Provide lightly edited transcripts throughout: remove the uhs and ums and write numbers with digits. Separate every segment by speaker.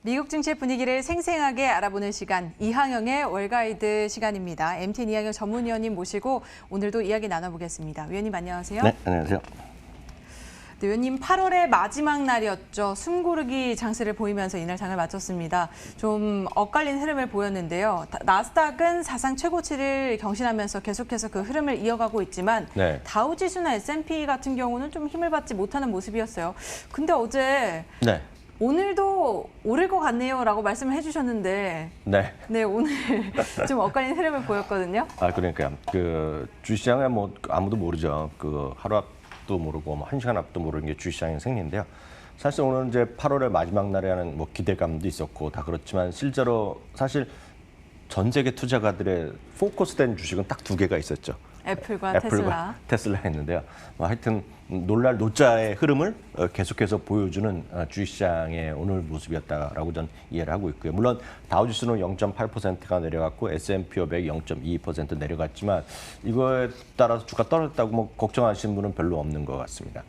Speaker 1: 미국 증시 분위기를 생생하게 알아보는 시간, 이항영의 월가이드 시간입니다. MTN 이항영 전문위원님 모시고 오늘도 이야기 나눠보겠습니다. 위원님 안녕하세요.
Speaker 2: 네, 안녕하세요.
Speaker 1: 네, 위원님 8월의 마지막 날이었죠. 숨고르기 장세를 보이면서 이날 장을 마쳤습니다. 좀 엇갈린 흐름을 보였는데요. 나스닥은 사상 최고치를 경신하면서 계속해서 그 흐름을 이어가고 있지만
Speaker 2: 네.
Speaker 1: 다우지수나 S&P 같은 경우는 좀 힘을 받지 못하는 모습이었어요. 근데 어제
Speaker 2: 네.
Speaker 1: 오늘도 오를 것 같네요라고 말씀을 해주셨는데,
Speaker 2: 네.
Speaker 1: 오늘 좀 엇갈린 흐름을 보였거든요.
Speaker 2: 그러니까요. 그 주시장에 뭐 아무도 모르죠. 그 하루 앞도 모르고 뭐 1시간 앞도 모르는 게 주시장의 생리인데요. 사실 오늘 이제 8월의 마지막 날이라는 뭐 기대감도 있었고 다 그렇지만 실제로 사실 전 세계 투자가들의 포커스된 주식은 딱 두 개가 있었죠.
Speaker 1: 애플과
Speaker 2: 테슬라 했는데요. 하여튼 놀랄 노자의 흐름을 계속해서 보여주는 주식시장의 오늘 모습이었다라고 저는 이해를 하고 있고요. 물론 다우지수는 0.8%가 내려갔고 S&P 500 0.22% 내려갔지만 이거에 따라서 주가 떨어졌다고 뭐 걱정하시는 분은 별로 없는 것 같습니다.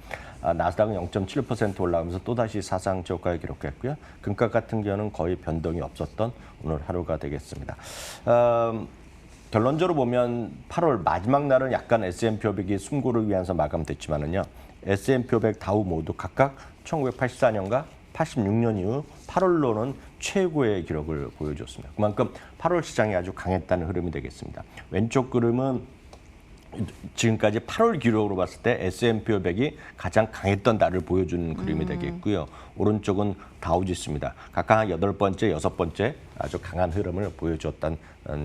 Speaker 2: 나스닥은 0.7% 올라가면서 또다시 사상 저가를 기록했고요. 금값 같은 경우는 거의 변동이 없었던 오늘 하루가 되겠습니다. 결론적으로 보면 8월 마지막 날은 약간 S&P 500이 숨고르기 위해서 마감됐지만은요. S&P 500 다우 모두 각각 1984년과 86년 이후 8월로는 최고의 기록을 보여줬습니다. 그만큼 8월 시장이 아주 강했다는 흐름이 되겠습니다. 왼쪽 그림은 지금까지 8월 기록으로 봤을 때 S&P 500이 가장 강했던 날을 보여주는 그림이 되겠고요. 오른쪽은 다우지수입니다. 각각 한 8번째, 6번째 아주 강한 흐름을 보여줬다는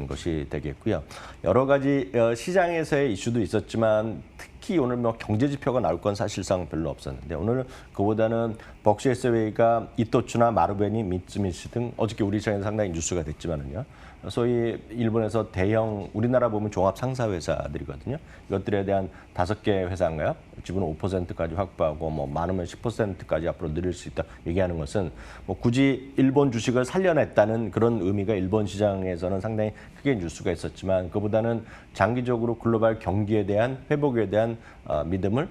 Speaker 2: 것이 되겠고요. 여러 가지 시장에서의 이슈도 있었지만 특히 오늘 뭐 경제 지표가 나올 건 사실상 별로 없었는데 오늘 그보다는 벅시에 세웨이가 이토츠나 마루베니, 미쓰미시 등 어저께 우리 시장에서 상당히 뉴스가 됐지만은요. 소위 일본에서 대형 우리나라 보면 종합 상사 회사들이거든요. 이것들에 대한 5개 회사인가요? 지분 5%까지 확보하고 뭐 많으면 10%까지 앞으로 늘릴 수 있다 얘기하는 것은 뭐 굳이 일본 주식을 살려냈다는 그런 의미가 일본 시장에서는 상당히 크게 뉴스가 있었지만 그보다는 장기적으로 글로벌 경기에 대한 회복에 대한 믿음을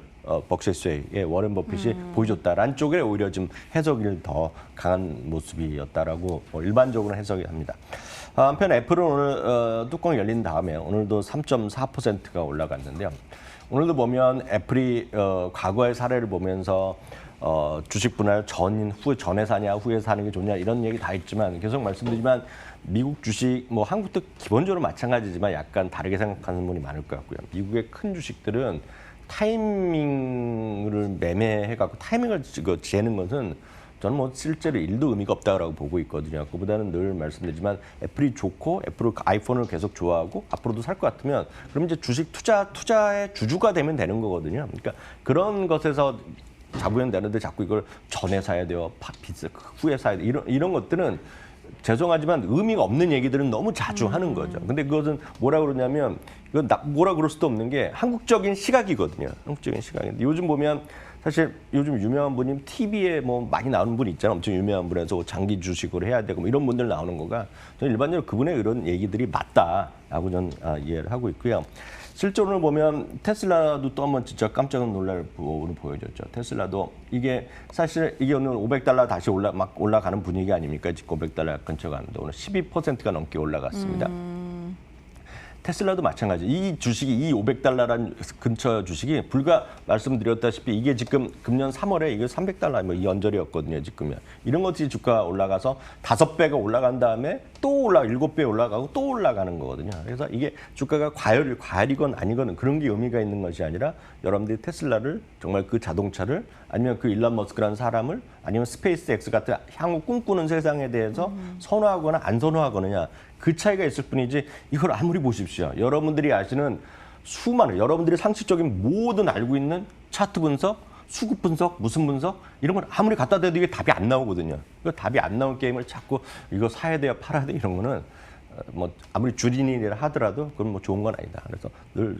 Speaker 2: 벅시스웨이의 워렌 버핏이 보여줬다라는 쪽에 오히려 좀 해석이 더 강한 모습이었다라고 일반적으로 해석이 합니다. 한편 애플은 오늘 뚜껑이 열린 다음에 오늘도 3.4%가 올라갔는데요. 오늘도 보면 애플이 과거의 사례를 보면서 주식 분할 전에 사냐 후에 사는 게 좋냐 이런 얘기 다 했지만 계속 말씀드리지만 미국 주식 뭐 한국도 기본적으로 마찬가지지만 약간 다르게 생각하는 분이 많을 것 같고요. 미국의 큰 주식들은 타이밍을 매매해갖고 타이밍을 재는 것은 저는 뭐 실제로 일도 의미가 없다고 보고 있거든요. 그보다는 늘 말씀드리지만 애플이 좋고 애플 아이폰을 계속 좋아하고 앞으로도 살 것 같으면 그럼 이제 주식 투자의 주주가 되면 되는 거거든요. 그러니까 그런 것에서 자부연되는데 자꾸 이걸 전에 사야 돼요, 후에 사야 돼 이런 것들은 죄송하지만 의미가 없는 얘기들은 너무 자주 하는 거죠. 근데 그것은 뭐라 그러냐면 이건 뭐라 그럴 수도 없는 게 한국적인 시각이거든요. 한국적인 시각인데 요즘 보면 사실 요즘 유명한 분이 TV에 뭐 많이 나오는 분 있잖아요. 엄청 유명한 분에서 장기 주식으로 해야 되고 뭐 이런 분들 나오는 거가 저는 일반적으로 그분의 이런 얘기들이 맞다라고 저는 이해를 하고 있고요. 실제로 보면 테슬라도 또 한번 진짜 깜짝 놀랄 부분을 보여줬죠. 테슬라도 이게 사실 이게 오늘 $500 다시 올라가는 분위기 아닙니까? 지금 $500 근처 가는데 오늘 12%가 넘게 올라갔습니다. 테슬라도 마찬가지. 이 주식이 이 $500라는 근처 주식이 불과 말씀드렸다시피 이게 지금 금년 3월에 이게 $300 뭐 이 언저리였거든요. 지금은 이런 것들이 주가가 올라가서 5배가 올라간 다음에 또 7배 올라가고 또 올라가는 거거든요. 그래서 이게 주가가 과열이건 아니건 그런 게 의미가 있는 것이 아니라 여러분들이 테슬라를 정말 그 자동차를 아니면 그 일론 머스크라는 사람을 아니면 스페이스X 같은 향후 꿈꾸는 세상에 대해서 선호하거나 안 선호하거나 그 차이가 있을 뿐이지 이걸 아무리 보십시오. 여러분들이 아시는 수많은 여러분들이 상식적인 모든 알고 있는 차트 분석, 수급 분석, 무슨 분석 이런 걸 아무리 갖다 대도 이게 답이 안 나오거든요. 그 답이 안 나온 게임을 자꾸 이거 사야 돼요, 팔아야 돼요 이런 거는 뭐 아무리 주린이라 하더라도 그건 뭐 좋은 건 아니다. 그래서 늘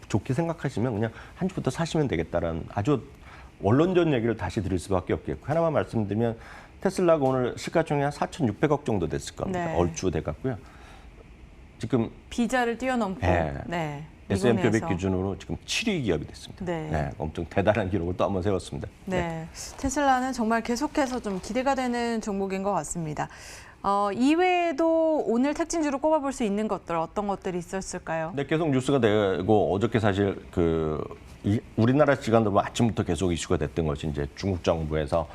Speaker 2: 좋게 생각하시면 그냥 한 주부터 사시면 되겠다라는 아주 원론적 얘기를 다시 드릴 수밖에 없겠고 하나만 말씀드리면 테슬라가 오늘 시가총액 한 4,600억 정도 됐을 겁니다.
Speaker 1: 네.
Speaker 2: 얼추 돼갔고요. 지금
Speaker 1: 비자를 뛰어넘고.
Speaker 2: 네.
Speaker 1: 네.
Speaker 2: S&P 500
Speaker 1: 내에서.
Speaker 2: 기준으로 지금 7위 기업이 됐습니다.
Speaker 1: 네.
Speaker 2: 엄청 대단한 기록을 또 한번 세웠습니다.
Speaker 1: 네. 테슬라는 정말 계속해서 좀 기대가 되는 종목인 것 같습니다. 이외에도 오늘 택진주로 꼽아볼 수 있는 것들 어떤 것들이 있었을까요?
Speaker 2: 네, 계속 뉴스가 되고 어저께 사실 우리나라 시간으로 아침부터 계속 이슈가 됐던 것이 이제 중국 정부에서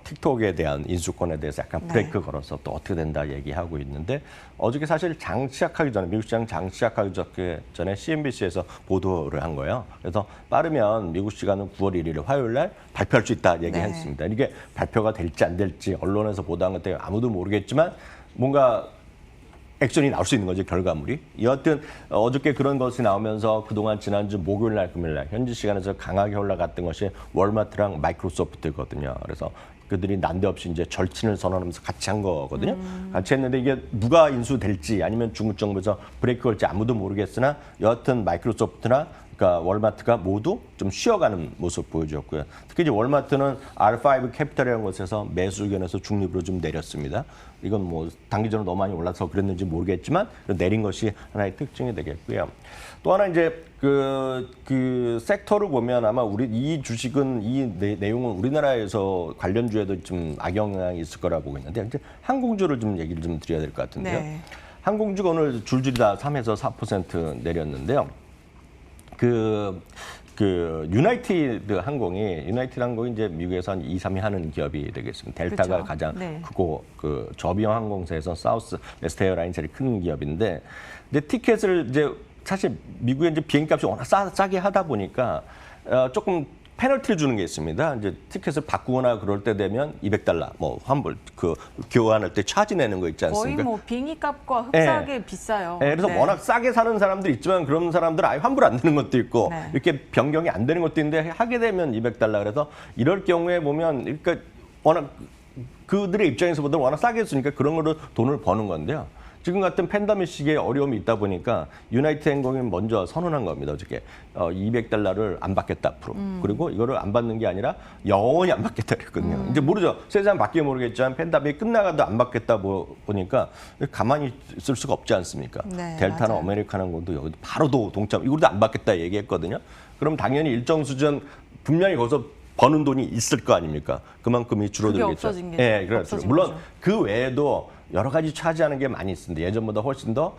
Speaker 2: 틱톡에 대한 인수권에 대해서 약간 브레이크 걸어서 또 어떻게 된다 얘기하고 있는데 어저께 사실 장 시작하기 전에 미국 시장 장 시작하기 전에 CNBC에서 보도를 한 거예요. 그래서 빠르면 미국 시간은 9월 1일 화요일 날 발표할 수 있다 얘기했습니다. 이게 발표가 될지 안 될지 언론에서 보도한 것 때문에 아무도 모르겠지만 뭔가 액션이 나올 수 있는 거죠, 결과물이. 여하튼 어저께 그런 것이 나오면서 그동안 지난주 목요일 날, 금요일 날 현지 시간에서 강하게 올라갔던 것이 월마트랑 마이크로소프트거든요. 그래서 그들이 난데없이 이제 절친을 선언하면서 같이 한 거거든요. 같이 했는데 이게 누가 인수될지 아니면 중국 정부에서 브레이크 걸지 아무도 모르겠으나 여하튼 마이크로소프트나 그러니까 월마트가 모두 좀 쉬어가는 모습 보여줬고요. 특히 이제 월마트는 R5 캐피탈이라는 곳에서 매수 의견에서 중립으로 좀 내렸습니다. 이건 뭐 단기적으로 너무 많이 올라서 그랬는지 모르겠지만 내린 것이 하나의 특징이 되겠고요. 또 하나 이제 그 섹터를 보면 아마 이 주식은 이 내용은 우리나라에서 관련주에도 좀 악영향이 있을 거라고 보고 있는데 이제 항공주를 좀 얘기를 좀 드려야 될 것 같은데요.
Speaker 1: 네.
Speaker 2: 항공주가 오늘 줄줄이 다 3에서 4% 내렸는데요. 유나이티드 항공이 이제 미국에서 한 2, 3위 하는 기업이 되겠습니다. 델타가
Speaker 1: 그렇죠.
Speaker 2: 가장
Speaker 1: 네.
Speaker 2: 크고 그 저비용 항공사에서 사우스 웨스트 에어라인 제일 큰 기업인데 근데 티켓을 이제 사실 미국에 이제 비행값이 워낙 싸게 하다 보니까 조금 페널티를 주는 게 있습니다. 이제 티켓을 바꾸거나 그럴 때 되면 $200 뭐 환불 교환할 때 차지 내는 거 있지 않습니까?
Speaker 1: 거의 뭐 비행기 값과 흡사하게 비싸요.
Speaker 2: 네, 그래서 워낙 싸게 사는 사람들이 있지만 그런 사람들은 아예 환불 안 되는 것도 있고
Speaker 1: 네.
Speaker 2: 이렇게 변경이 안 되는 것도 있는데 하게 되면 $200 그래서 이럴 경우에 보면 그러니까 워낙 그들의 입장에서 보다 워낙 싸게 쓰니까 그런 거로 돈을 버는 건데요. 지금 같은 팬데믹 시기에 어려움이 있다 보니까 유나이티드 항공이 먼저 선언한 겁니다. 어저께 $200를 안 받겠다 앞으로. 그리고 이거를 안 받는 게 아니라 영원히 안 받겠다 그랬거든요. 이제 모르죠. 세상 바뀌어 모르겠지만 팬데믹 끝나가도 안 받겠다 보니까 가만히 있을 수가 없지 않습니까?
Speaker 1: 네,
Speaker 2: 델타나
Speaker 1: 맞아요.
Speaker 2: 아메리칸 항공도 여기도 바로도 동참. 이거도 안 받겠다 얘기했거든요. 그럼 당연히 일정 수준 분명히 거기서 버는 돈이 있을 거 아닙니까? 그만큼이 줄어들겠죠.
Speaker 1: 없어진 게
Speaker 2: 네, 그렇죠.
Speaker 1: 없어진
Speaker 2: 물론
Speaker 1: 거죠.
Speaker 2: 그 외에도 여러 가지 차지하는 게 많이 있습니다. 예전보다 훨씬 더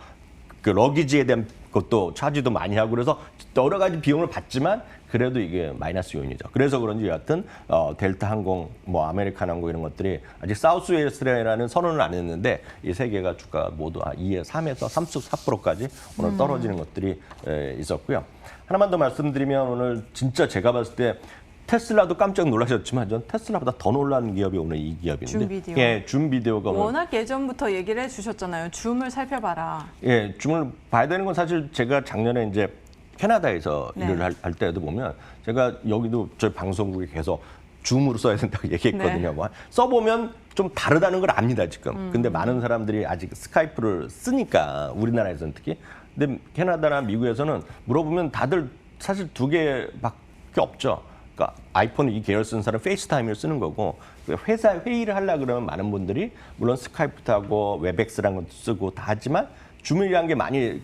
Speaker 2: 그 러기지에 대한 것도 차지도 많이 하고 그래서 여러 가지 비용을 받지만 그래도 이게 마이너스 요인이죠. 그래서 그런지 여하튼 델타 항공, 뭐 아메리칸 항공 이런 것들이 아직 사우스웨스트라는 선언을 안 했는데 이 세 개가 주가 모두 3에서 3.4%까지 오늘 떨어지는 것들이 있었고요. 하나만 더 말씀드리면 오늘 진짜 제가 봤을 때 테슬라도 깜짝 놀라셨지만 전 테슬라보다 더 놀란 기업이 오늘 이 기업인데,
Speaker 1: 줌비디오.
Speaker 2: 예, 줌비디오가 오늘
Speaker 1: 워낙 예전부터 얘기를 해주셨잖아요. 줌을 살펴봐라.
Speaker 2: 예, 줌을 봐야 되는 건 사실 제가 작년에 이제 캐나다에서
Speaker 1: 네.
Speaker 2: 일을 할 때도 보면 제가 여기도 저희 방송국에 계속 줌으로 써야 된다고 얘기했거든요.
Speaker 1: 네.
Speaker 2: 뭐 써보면 좀 다르다는 걸 압니다, 지금. 근데 많은 사람들이 아직 스카이프를 쓰니까 우리나라에서는 특히. 근데 캐나다나 미국에서는 물어보면 다들 사실 두 개밖에 없죠. 그러니까 아이폰 이 계열 쓰는 사람 페이스타임을 쓰는 거고 회사 회의를 하려고 그러면 많은 분들이 물론 스카이프도 하고 웹엑스라는 것도 쓰고 다 하지만 줌이라는 게 많이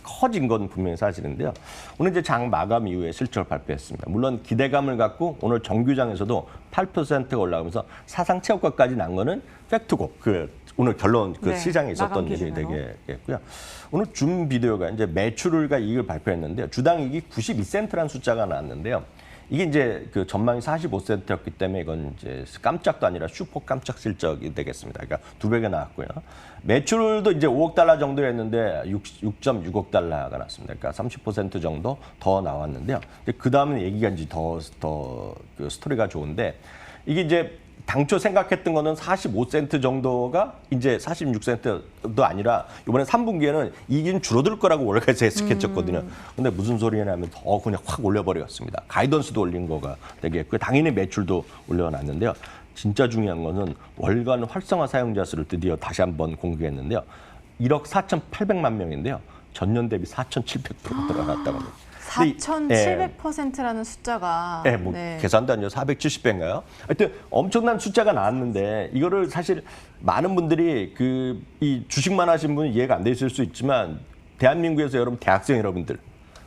Speaker 2: 커진 건 분명히 사실인데요. 오늘 이제 장 마감 이후에 실적을 발표했습니다. 물론 기대감을 갖고 오늘 정규장에서도 8%가 올라가면서 사상 최고가까지 난 거는 팩트고 오늘 결론
Speaker 1: 네,
Speaker 2: 시장에 있었던
Speaker 1: 마감
Speaker 2: 일이
Speaker 1: 기준으로.
Speaker 2: 되겠고요. 오늘 줌 비디오가 이제 매출과 이익을 발표했는데요. 주당 이익이 92센트라는 숫자가 나왔는데요. 이게 이제 그 전망이 45센트였기 때문에 이건 이제 깜짝도 아니라 슈퍼 깜짝 실적이 되겠습니다. 그러니까 2배가 나왔고요. 매출도 이제 $5억 정도 했는데 6.6억 달러가 났습니다. 그러니까 30% 정도 더 나왔는데요. 그 다음에 얘기가 이제 더 그 스토리가 좋은데 이게 이제 당초 생각했던 거는 45센트 정도가 이제 46센트도 아니라 이번에 3분기에는 이익이 줄어들 거라고 원래까지 예측했었거든요. 근데 무슨 소리냐면 더 그냥 확 올려버렸습니다. 가이던스도 올린 거가 되겠고요. 당연히 매출도 올려놨는데요. 진짜 중요한 거는 월간 활성화 사용자 수를 드디어 다시 한번 공개했는데요. 1억 4,800만 명인데요. 전년 대비 4,700%가 늘어났다고 합니다.
Speaker 1: 4,700%라는 숫자가
Speaker 2: 네, 뭐 계산도 아니죠. 470배인가요? 하여튼 엄청난 숫자가 나왔는데 이거를 사실 많은 분들이 이 주식만 하신 분은 이해가 안 되실 수 있지만 대한민국에서 여러분 대학생 여러분들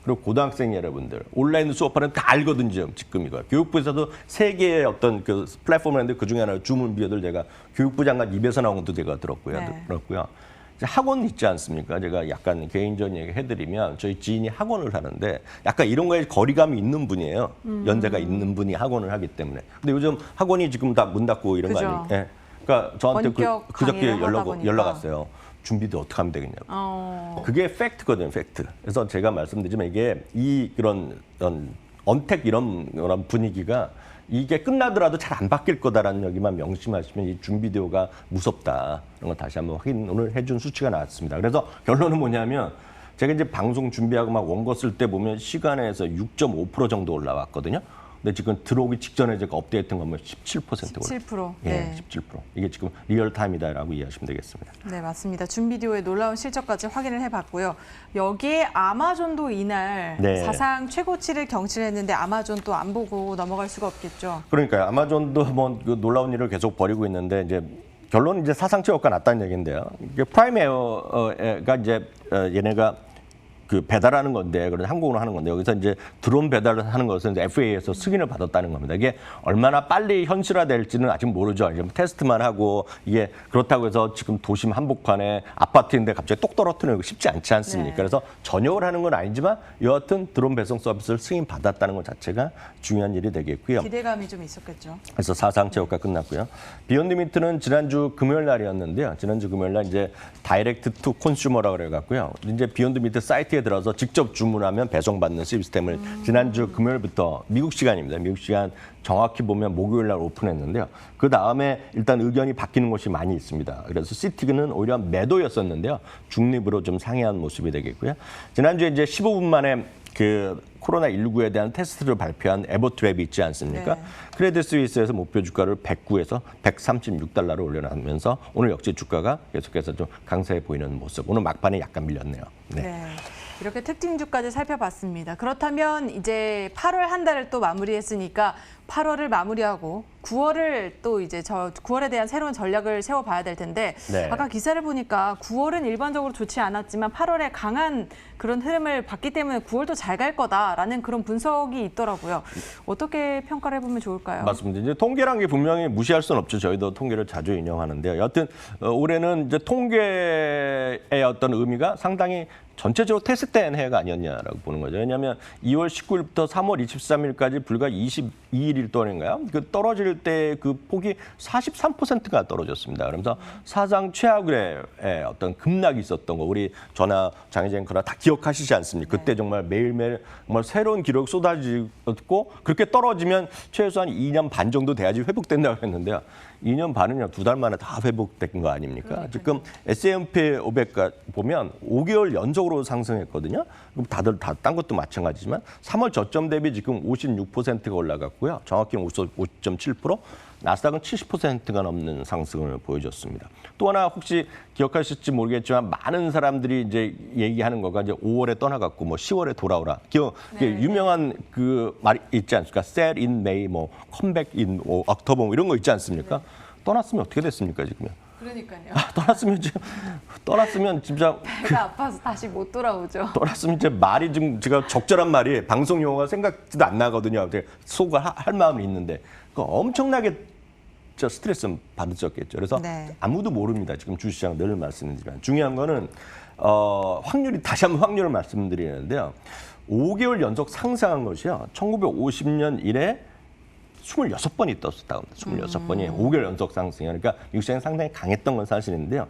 Speaker 2: 그리고 고등학생 여러분들 온라인 수업하는 다 알거든요. 지금 이거 교육부에서도 세 개의 어떤 그 플랫폼을 했는데 그 중에 하나 주문 비어들 제가 교육부 장관 입에서 나온 것도 제가 들었고요.
Speaker 1: 네.
Speaker 2: 이제 학원 있지 않습니까? 제가 약간 개인적인 얘기 해드리면 저희 지인이 학원을 하는데 약간 이런 거에 거리감이 있는 분이에요. 연세가 있는 분이 학원을 하기 때문에. 근데 요즘 학원이 지금 다 문 닫고 이런 거
Speaker 1: 그죠.
Speaker 2: 아니에요? 예. 그러니까 저한테
Speaker 1: 원격
Speaker 2: 그저께
Speaker 1: 강의를 하다 보니까.
Speaker 2: 연락 왔어요. 준비도 어떻게 하면 되겠냐고. 그게 팩트거든요, 팩트. 그래서 제가 말씀드리지만 이게 그런 언택 이런 분위기가 이게 끝나더라도 잘 안 바뀔 거다라는 여기만 명심하시면 이 준비대오가 무섭다. 이런 거 다시 한번 확인을 해준 수치가 나왔습니다. 그래서 결론은 뭐냐면 제가 이제 방송 준비하고 막 원고 쓸 때 보면 시간에서 6.5% 정도 올라왔거든요. 근데 지금 들어오기 직전에 제가 업데이트한 거 보면 17% 올랐어요.
Speaker 1: 17%.
Speaker 2: 예,
Speaker 1: 네.
Speaker 2: 17%. 이게 지금 리얼타임이다라고 이해하시면 되겠습니다.
Speaker 1: 네, 맞습니다. 준비디오의 놀라운 실적까지 확인을 해봤고요. 여기에 아마존도 이날
Speaker 2: 네.
Speaker 1: 사상 최고치를 경신했는데 아마존 또 안 보고 넘어갈 수가 없겠죠.
Speaker 2: 그러니까요. 아마존도 뭐 그 놀라운 일을 계속 벌이고 있는데 이제 결론은 이제 사상 최고가 났다는 얘기인데요. 이게 프라임 에어가 이제 얘네가 그 배달하는 건데, 그런 항공으로 하는 건데, 여기서 이제 드론 배달을 하는 것은 이제 FAA에서 승인을 받았다는 겁니다. 이게 얼마나 빨리 현실화될지는 아직 모르죠. 이제 테스트만 하고 이게 그렇다고 해서 지금 도심 한복판에 아파트인데 갑자기 똑 떨어뜨리는 거 쉽지 않지 않습니까?
Speaker 1: 네.
Speaker 2: 그래서 전역을 하는 건 아니지만 여하튼 드론 배송 서비스를 승인 받았다는 것 자체가 중요한 일이 되겠고요.
Speaker 1: 기대감이 좀 있었겠죠.
Speaker 2: 그래서 사상 최고가 끝났고요. 비욘드 미트는 지난주 금요일 날이었는데요. 지난주 금요일 날 이제 다이렉트 투 콘슈머라고 그래갖고요. 이제 비욘드 미트 사이트에 들어서 직접 주문하면 배송받는 시스템을 지난주 금요일부터 미국 시간입니다. 미국 시간 정확히 보면 목요일 날 오픈했는데요. 그 다음에 일단 의견이 바뀌는 곳이 많이 있습니다. 그래서 시티는 오히려 매도였었는데요. 중립으로 좀 상회한 모습이 되겠고요. 지난주에 이제 15분 만에 그 코로나19에 대한 테스트를 발표한 에버트랩이 있지 않습니까?
Speaker 1: 네.
Speaker 2: 크레딧 스위스에서 목표 주가를 109에서 136달러로 올려놓으면서 오늘 역시 주가가 계속해서 좀 강세해 보이는 모습. 오늘 막판에 약간 밀렸네요. 네.
Speaker 1: 네. 이렇게 특징주까지 살펴봤습니다. 그렇다면 이제 8월 한 달을 또 마무리했으니까 8월을 마무리하고 9월을 또 이제 9월에 대한 새로운 전략을 세워봐야 될 텐데
Speaker 2: 네.
Speaker 1: 아까 기사를 보니까 9월은 일반적으로 좋지 않았지만 8월에 강한 그런 흐름을 봤기 때문에 9월도 잘 갈 거다라는 그런 분석이 있더라고요. 어떻게 평가를 해보면 좋을까요?
Speaker 2: 맞습니다. 이제 통계란 게 분명히 무시할 수는 없죠. 저희도 통계를 자주 인용하는데요. 여하튼 올해는 이제 통계의 어떤 의미가 상당히 전체적으로 테스트된 해가 아니었냐라고 보는 거죠. 왜냐하면 2월 19일부터 3월 23일까지 불과 22일 동안인가요? 그 떨어질 때 그 폭이 43%가 떨어졌습니다. 그러면서 사상 최악의 어떤 급락이 있었던 거 우리 전화 장혜진 그라 다 기억하시지 않습니까? 그때 정말 매일매일 정말 새로운 기록 쏟아지고 그렇게 떨어지면 최소한 2년 반 정도 돼야지 회복된다고 했는데요. 2년 반은요, 2달 만에 다 회복된 거 아닙니까? 지금 S&P 500가 보면 5개월 연속으로 상승했거든요. 그럼 다들 딴 것도 마찬가지지만 3월 저점 대비 지금 56%가 올라갔고요. 정확히는 50.7%, 나스닥은 70%가 넘는 상승을 보여줬습니다. 또 하나 혹시 기억하실지 모르겠지만 많은 사람들이 이제 얘기하는 거가 이제 5월에 떠나갔고 뭐 10월에 돌아오라.
Speaker 1: 네.
Speaker 2: 유명한 그 말이 있지 않습니까? Sell in May, 뭐 컴백 in October 뭐 이런 거 있지 않습니까?
Speaker 1: 네.
Speaker 2: 떠났으면 어떻게 됐습니까 지금요?
Speaker 1: 그러니까요.
Speaker 2: 떠났으면 진짜
Speaker 1: 배가 아파서 다시 못 돌아오죠.
Speaker 2: 떠났으면 이제 말이 좀 제가 적절한 말이 방송 용어가 생각지도 안 나거든요. 속을 할 마음이 있는데 그 엄청나게 저 스트레스 받으셨겠죠. 그래서
Speaker 1: 네.
Speaker 2: 아무도 모릅니다. 지금 주시장 늘 말씀드리지만 중요한 거는 확률이 다시 한번 확률을 말씀드리는데요. 5개월 연속 상승한 것이요. 1950년 이래 26번이 떴었다고 합니다. 26번이 5개월 연속 상승이에요. 그러니까 미국 시장이 상당히 강했던 건 사실인데요.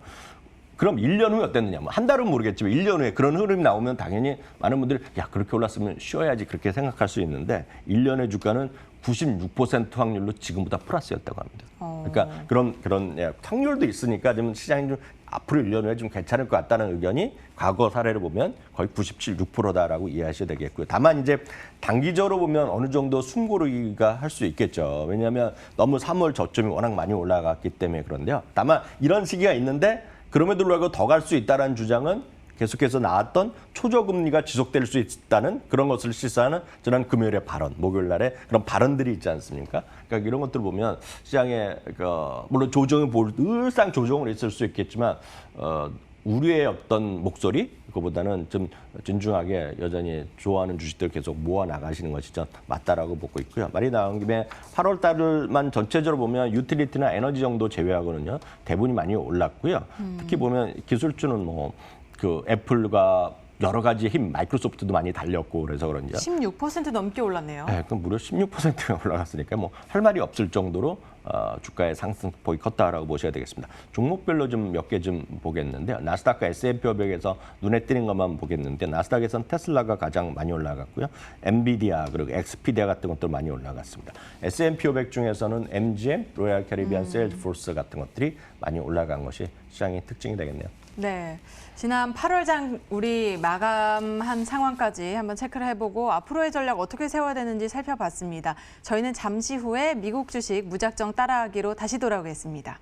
Speaker 2: 그럼 1년 후에 어땠느냐? 뭐 한 달은 모르겠지만 1년 후에 그런 흐름이 나오면 당연히 많은 분들이 야 그렇게 올랐으면 쉬어야지 그렇게 생각할 수 있는데 1년의 주가는 96% 확률로 지금보다 플러스였다고 합니다. 그러니까 그런 확률도 있으니까 좀 시장이 좀 앞으로 1년 후에 좀 괜찮을 것 같다는 의견이 과거 사례를 보면 거의 97, 6%다라고 이해하셔야 되겠고요. 다만 이제 단기적으로 보면 어느 정도 숨고르기가 할 수 있겠죠. 왜냐하면 너무 3월 저점이 워낙 많이 올라갔기 때문에 그런데요. 다만 이런 시기가 있는데 그럼에도 불구하고 더 갈 수 있다는 주장은 계속해서 나왔던 초저금리가 지속될 수 있다는 그런 것을示唆하는 지난 금요일의 발언, 목요일 날에 그런 발언들이 있지 않습니까? 그러니까 이런 것들을 보면 시장에 물론 조정을 늘상 조정을 있을 수 있겠지만 우려의 어떤 목소리 그거보다는 좀 진중하게 여전히 좋아하는 주식들 계속 모아 나가시는 것이 좀 맞다라고 보고 있고요. 말이 나온 김에 8월 달만 전체적으로 보면 유틸리티나 에너지 정도 제외하고는요 대부분이 많이 올랐고요. 특히 보면 기술주는 뭐 그 애플과 여러 가지 힘, 마이크로소프트도 많이 달렸고 그래서 그런지
Speaker 1: 16% 넘게 올랐네요.
Speaker 2: 네, 그럼 무려 16%가 올라갔으니까 뭐 할 말이 없을 정도로 주가의 상승폭이 컸다라고 보셔야 되겠습니다. 종목별로 좀 몇 개 좀 보겠는데요. 나스닥과 S&P 500에서 눈에 띄는 것만 보겠는데 나스닥에서는 테슬라가 가장 많이 올라갔고요. 엔비디아 그리고 엑스피디아 같은 것들 많이 올라갔습니다. S&P 500 중에서는 MGM, 로얄 캐리비안 세일즈포스 같은 것들이 많이 올라간 것이 시장의 특징이 되겠네요.
Speaker 1: 네, 지난 8월장 우리 마감한 상황까지 한번 체크를 해보고 앞으로의 전략 어떻게 세워야 되는지 살펴봤습니다. 저희는 잠시 후에 미국 주식 무작정 따라하기로 다시 돌아오겠습니다.